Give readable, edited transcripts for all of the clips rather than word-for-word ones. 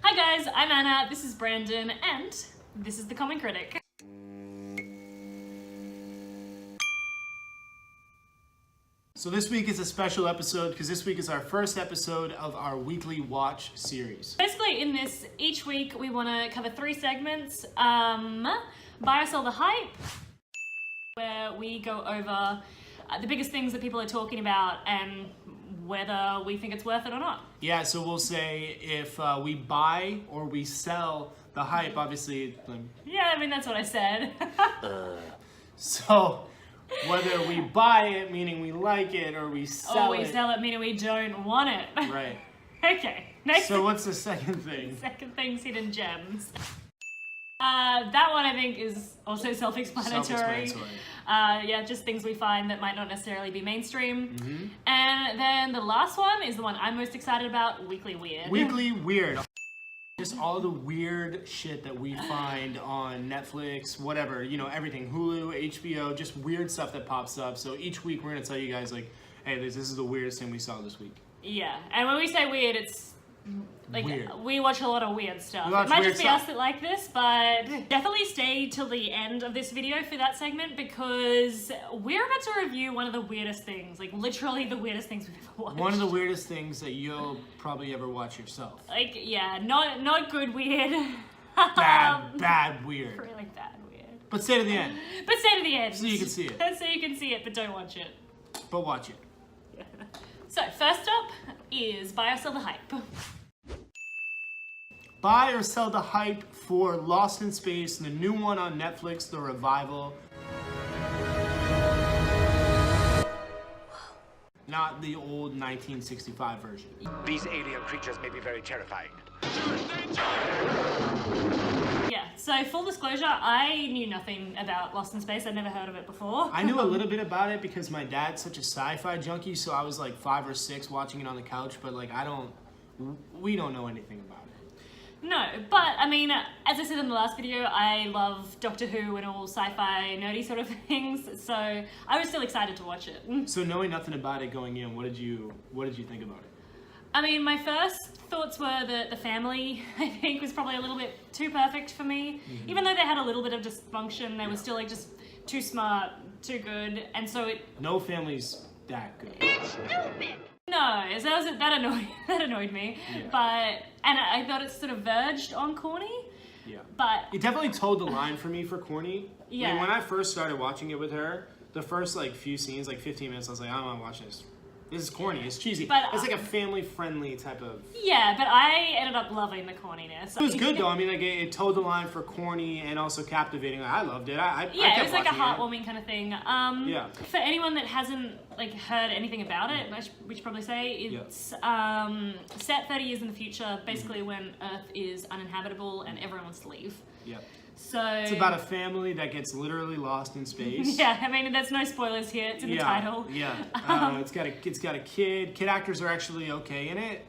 Hi guys, I'm Anna, this is Brandon, and this is the Common Critic. So this week is a special episode because this week is our first episode of our weekly watch series. Basically in this, each week we want to cover 3 segments. Buy or sell the hype, where we go over the biggest things that people are talking about and whether we think it's worth it or not. Yeah, so we'll say if we buy or we sell the hype, obviously. Yeah, I mean, that's what I said. So whether we buy it, meaning we like it, or we sell it. Or we sell it, meaning we don't want it. Right. Okay, next. So what's the second thing? Second thing's hidden gems. That one I think is also self-explanatory. Yeah, just things we find that might not necessarily be mainstream. Mm-hmm. And then the last one is the one I'm most excited about, Weekly Weird. Weekly Weird. Just all the weird shit that we find on Netflix, whatever, you know, everything, Hulu, HBO, just weird stuff that pops up. So each week we're going to tell you guys, like, hey, this is the weirdest thing we saw this week. Yeah, and when we say weird, it's like weird. We watch a lot of weird stuff. It might just be us that like this, but definitely stay till the end of this video for that segment because we're about to review one of the weirdest things, like literally the weirdest things we've ever watched. One of the weirdest things that you'll probably ever watch yourself. Like, yeah, not good weird. Bad weird. Really bad weird. But stay to the end. But stay to the end. So you can see it. So you can see it, but don't watch it. But watch it. So first up is buy or sell the hype. Buy or sell the hype for Lost in Space, the new one on Netflix, the revival. Not the old 1965 version. These alien creatures may be very terrifying. Yeah, so full disclosure, I knew nothing about Lost in Space. I'd never heard of it before. I knew a little bit about it because my dad's such a sci-fi junkie, so I was like 5 or 6 watching it on the couch, but like we don't know anything about it. No, but I mean, as I said in the last video, I love Doctor Who and all sci-fi nerdy sort of things, so I was still excited to watch it. So knowing nothing about it going in, what did you think about it? I mean, my first thoughts were that the family, I think, was probably a little bit too perfect for me. Mm-hmm. Even though they had a little bit of dysfunction, they were still like just too smart, too good, and so it... No family's that good. It's stupid! No, so that annoyed me. Yeah. And I thought it sort of verged on corny. Yeah. But it definitely toed the line for me for corny. Yeah. Like, when I first started watching it with her, the first like few scenes, like 15 minutes, I was like, I don't want to watch this. This is corny. It's cheesy. But, it's like a family-friendly type of... Yeah, but I ended up loving the corniness. It was good, though. I mean, like, it toed the line for corny and also captivating. Like, I loved it. It was like a heartwarming kind of thing. Yeah. For anyone that hasn't, like, heard anything about it, we should probably say, it's set 30 years in the future, basically when Earth is uninhabitable and everyone wants to leave. Yeah. So it's about a family that gets literally lost in space. Yeah, I mean, there's no spoilers here. It's in the title. Yeah, it's got a kid. Kid actors are actually okay in it.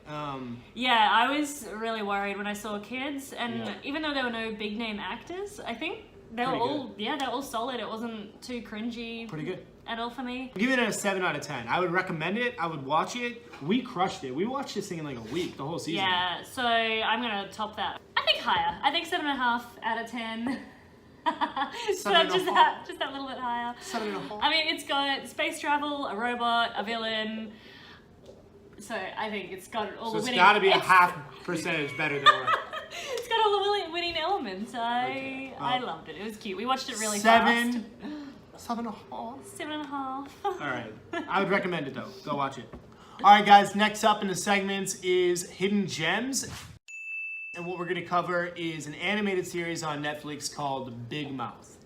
Yeah, I was really worried when I saw kids, and even though there were no big name actors, I think they were all solid. It wasn't too cringy. Pretty good. At all for me. I'll give it a 7 out of 10. I would recommend it. I would watch it. We crushed it. We watched this thing in like a week, the whole season. Yeah, so I'm gonna top that. I think higher. I think 7.5 out of 10. So just that little bit higher. 7.5. I mean, it's got space travel, a robot, a villain. So I think it's got all the winning. So it's got to be a half percentage better than we're. It's got all the winning elements. I loved it. It was cute. We watched it really 7. fast. 7.5. 7.5. All right. I would recommend it though. Go watch it. All right, guys. Next up in the segments is Hidden Gems. And what we're going to cover is an animated series on Netflix called Big Mouth.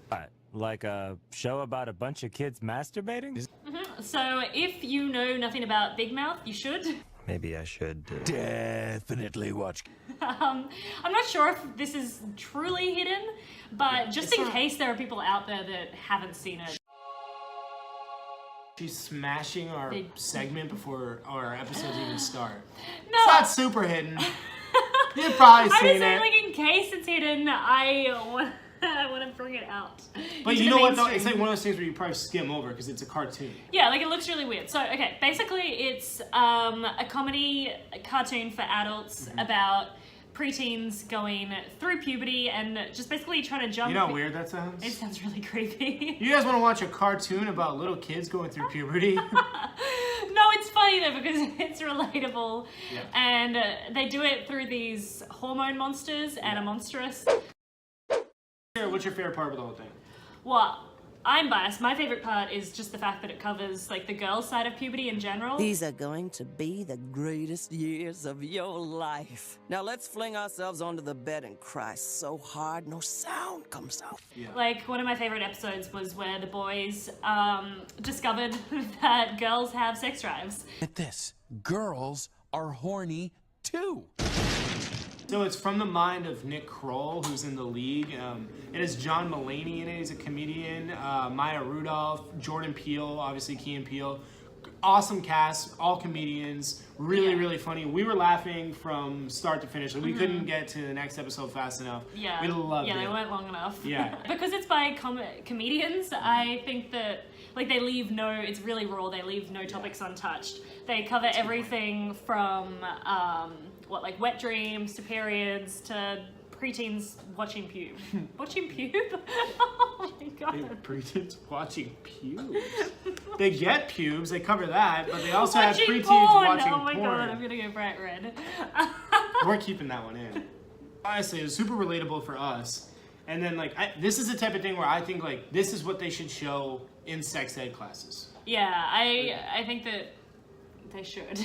Like a show about a bunch of kids masturbating? Mm-hmm. So if you know nothing about Big Mouth, you should. Maybe I should definitely watch. I'm not sure if this is truly hidden, but just in case there are people out there that haven't seen it. She's smashing our segment before our episodes even start. No. It's not super hidden. You've probably seen it. I'm just saying, like, in case it's hidden, I want to bring it out. But you know what, though? It's like one of those things where you probably skim over because it's a cartoon. Yeah, like, it looks really weird. So, okay, basically it's a comedy cartoon for adults about preteens going through puberty and just basically trying to jump. You know how weird that sounds? It sounds really creepy. You guys want to watch a cartoon about little kids going through puberty? No, it's funny though because it's relatable. Yeah. And they do it through these hormone monsters and a monstrous. What's your favorite part of the whole thing? Well, I'm biased. My favorite part is just the fact that it covers like the girl side of puberty in general. These are going to be the greatest years of your life. Now let's fling ourselves onto the bed and cry so hard no sound comes out. Yeah. Like, one of my favorite episodes was where the boys discovered that girls have sex drives. At this, girls are horny too. So it's from the mind of Nick Kroll, who's in the league. It has John Mulaney in it. He's a comedian. Maya Rudolph, Jordan Peele, obviously Key and Peele. Awesome cast, all comedians. Really, really funny. We were laughing from start to finish. Like, we couldn't get to the next episode fast enough. Yeah. We loved it. Yeah, they weren't long enough. Yeah. Because it's by comedians, I think that, like, they leave no, it's really raw, they leave no topics untouched. They cover everything from, like wet dreams to periods to preteens watching pube. Watching pube? Oh my god. Preteens watching pubes. They get pubes, they cover that, but they also have Watching preteens porn. watching Oh my porn. god, I'm gonna go bright red. We're keeping that one in. Honestly, it was super relatable for us. And then, like, this is the type of thing where I think, like, this is what they should show in sex ed classes. Yeah, I think that they should.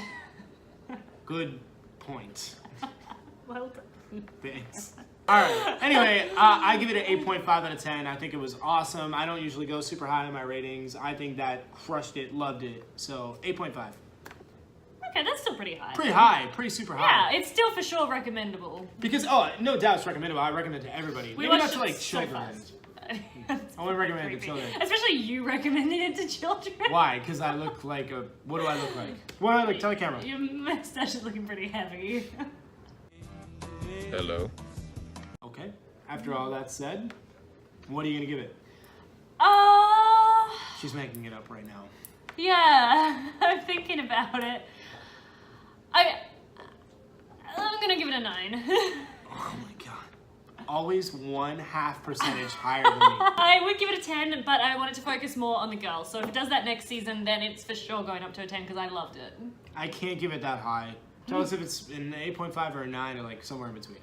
Good point. Well done. Thanks. Alright, anyway, I give it an 8.5 out of 10. I think it was awesome. I don't usually go super high in my ratings. I think that crushed it, loved it. So, 8.5. Okay, that's still pretty high. Pretty high, pretty super high. Yeah, it's still for sure recommendable. Because, no doubt it's recommendable. I recommend it to everybody. We Maybe not watched to, it like, so children. fast. I wouldn't recommend it to children. Especially you recommending it to children. Why? Because I look like a... What do I look like? What do I look? Tell the camera. Your mustache is looking pretty heavy. Hello. Okay. After all that said, what are you going to give it? She's making it up right now. Yeah, I'm thinking about it. I'm gonna give it a 9. Oh my god. Always 1/2 percentage higher than me. I would give it a 10, but I want it to focus more on the girls. So if it does that next season, then it's for sure going up to a 10 because I loved it. I can't give it that high. Tell us if it's an 8.5 or a 9 or like somewhere in between.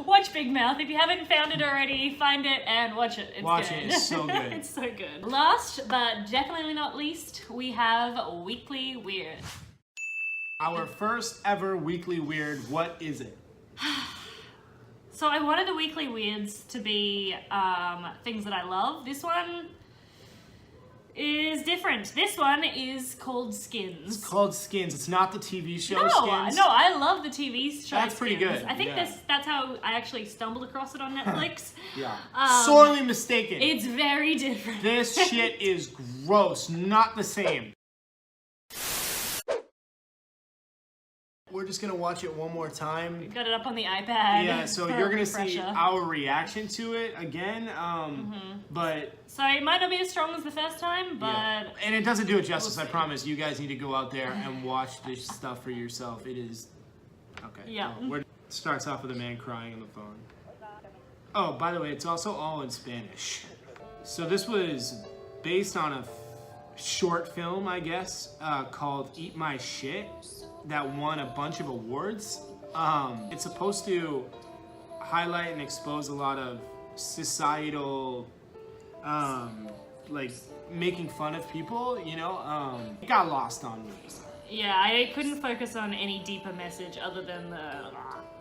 Watch Big Mouth. If you haven't found it already, find it and watch it. It's Watch good. it. It's so good. It's so good. Last, but definitely not least, we have Weekly Weird. Our first ever Weekly Weird. What is it? So I wanted the Weekly Weirds to be things that I love. This one is different. This one is called Skins. It's called Skins. It's not the TV show No, Skins. no, I love the TV show. That's pretty Skins. good, I think yeah. that's how I actually stumbled across it on Netflix. Yeah. Sorely mistaken. It's very different. This shit is gross. Not the same. We're just gonna watch it one more time. Got it up on the iPad. Yeah, so for a you're gonna see refresher. our reaction to it again. But So it might not be as strong as the first time, but yeah. And it doesn't do it justice. We'll I see. promise. You guys need to go out there and watch this stuff for yourself. It is okay. Yeah. It starts off with a man crying on the phone. Oh, by the way, it's also all in Spanish. So this was based on a short film, I guess, called Eat My Shit, that won a bunch of awards. It's supposed to highlight and expose a lot of societal, like, making fun of people, you know? It got lost on me. yeah, I couldn't focus on any deeper message other than the...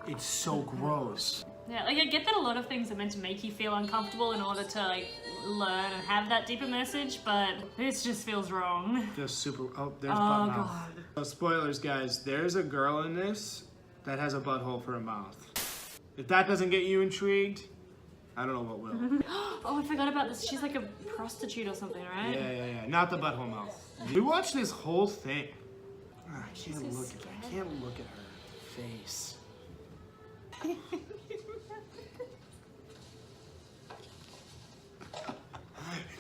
It's so gross. Yeah, like I get that a lot of things are meant to make you feel uncomfortable in order to like learn and have that deeper message, but this just feels wrong. Just super. Oh, there's Oh butt mouth. god. So spoilers, guys. There's a girl in this that has a butthole for a mouth. If that doesn't get you intrigued, I don't know what will. Oh, I forgot about this. She's like a prostitute or something, right? Yeah. Not the butthole mouth. We watched this whole thing. I She's can't so look at. I can't look at her face.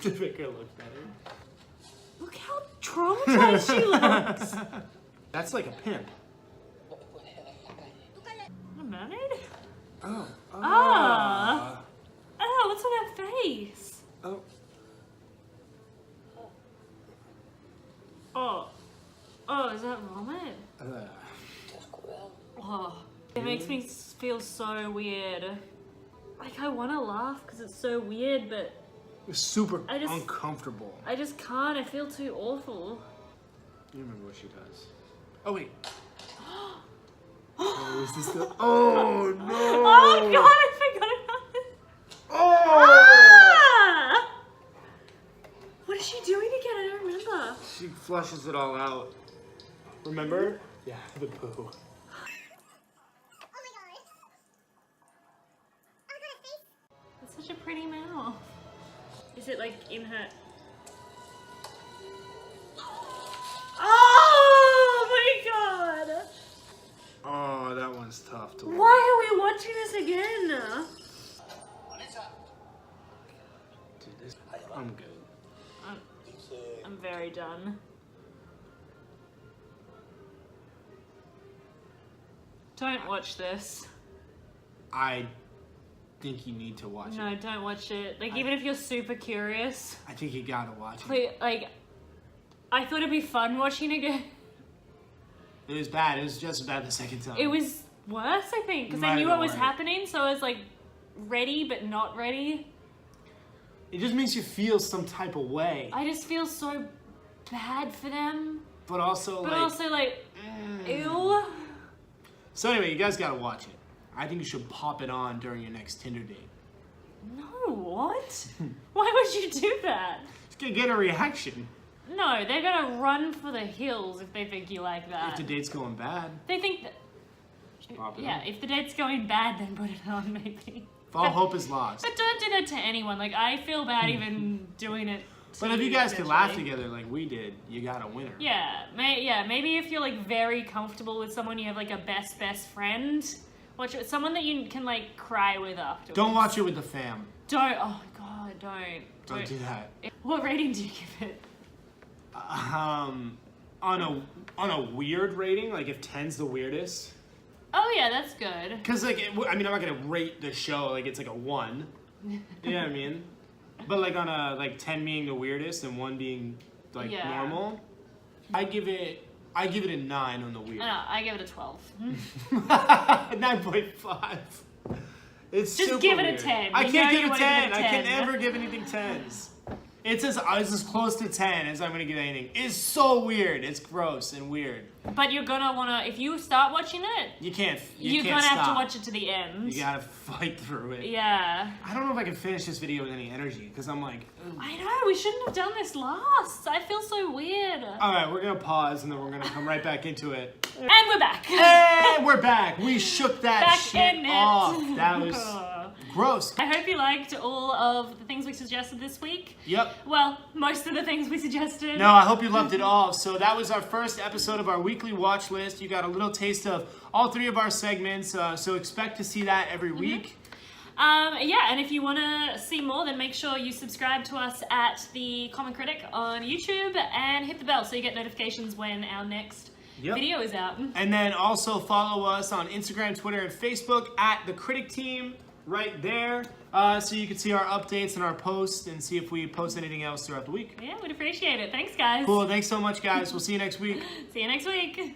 To make her look better. Look how traumatized she looks. That's like a pimp. A mermaid? Oh. Oh, is that vomit? Oh, it makes me feel so weird. Like, I want to laugh because it's so weird, but It's super I just- uncomfortable. I just can't. I feel too awful. You remember what she does. Oh, wait. Oh, is this the... Oh, no! Oh god, I forgot about this. Oh! Ah! What is she doing again? I don't remember. She flushes it all out. Remember? Yeah, the poo. It's such a pretty mouth. Is it like in her... Oh my god! Oh, that one's tough to watch. Why are we watching this again? Dude, this... I'm good. I'm very done. Don't watch this. I think you need to watch No, it. don't watch it. Like, even if you're super curious, I think you gotta watch it. please, like, I thought it'd be fun watching again. It was bad. It was just bad the second time. It was worse, I think, because I Might knew have what was been worse. happening, so I was like ready but not ready. It just makes you feel some type of way. I just feel so bad for them, But also, but like... also like, ew. So anyway, you guys gotta watch it. I think you should pop it on during your next Tinder date. No, what? Why would you do that? Just gonna get a reaction. No, they're gonna run for the hills if they think you like If that. the date's going bad, They think that, just pop it yeah, on. if the date's going bad, then put it on maybe. If all hope is lost. But don't do that to anyone. Like, I feel bad even doing it to But if you guys can laugh essentially. together like we did, you got a winner. Yeah, maybe if you're like very comfortable with someone, you have like a best friend. Watch it with someone that you can like cry with afterwards. Don't watch it with the fam. Don't. Oh god, don't. Don't do that. What rating do you give it? On a weird rating, like if 10's the weirdest. Oh yeah, that's good. Cause like, I mean, I'm not gonna rate the show like it's like a 1. You know what I mean? But like on a, like 10 being the weirdest and 1 being like Yeah. normal, I give it a 9 on the weird. No, I give it a 12. 9.5. It's Just super give it a weird. 10. I You can't know give you a wanna give 10. it a I can 10. never give anything 10s. It's as close to 10 as I'm gonna give anything. It's so weird. It's gross and weird. But you're gonna wanna, if you start watching it, You can't. you're can't gonna stop. have to watch it to the end. You gotta fight through it. Yeah. I don't know if I can finish this video with any energy because I'm like, ugh. I know, we shouldn't have done this last. I feel so weird. All right, we're gonna pause and then we're gonna come right back into it. And we're back. And we're back. We shook that Back shit in it. off. That was gross. I hope you liked all of the things we suggested this week. Yep. Well, most of the things we suggested. No, I hope you loved it all. So that was our first episode of our weekly watch list. You got a little taste of all 3 of our segments. So expect to see that every week. Yeah, and if you want to see more, then make sure you subscribe to us at the Common Critic on YouTube and hit the bell so you get notifications when our next video is out. And then also follow us on Instagram, Twitter, and Facebook at the Critic Team right there. So you can see our updates and our posts and see if we post anything else throughout the week. Yeah, we'd appreciate it. Thanks, guys. Cool. Thanks so much, guys. We'll see you next week. See you next week.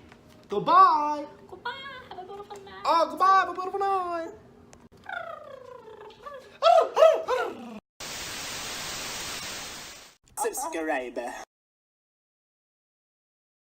Goodbye. Goodbye. Have a beautiful night. Oh, goodbye. Have a beautiful night. Subscribe.